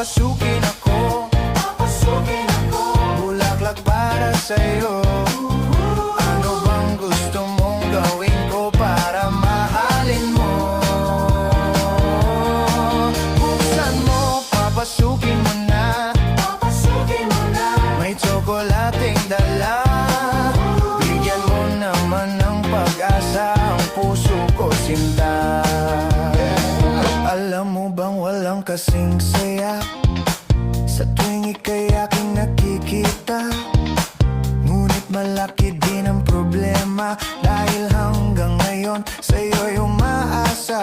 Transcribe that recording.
papasukin ako, bulaklak para sa'yo. Ano bang gusto mong gawin ko para mahalin mo? Buksan mo, papasukin mo na, may tsokolating dala. Bigyan mo naman ng pag-asa ang puso ko, sinta. Alam mo bang walang kasing saya sa tuwing ika'y aking nakikita? Ngunit malaki din ang problema dahil hanggang ngayon sa'yo'y umaasa.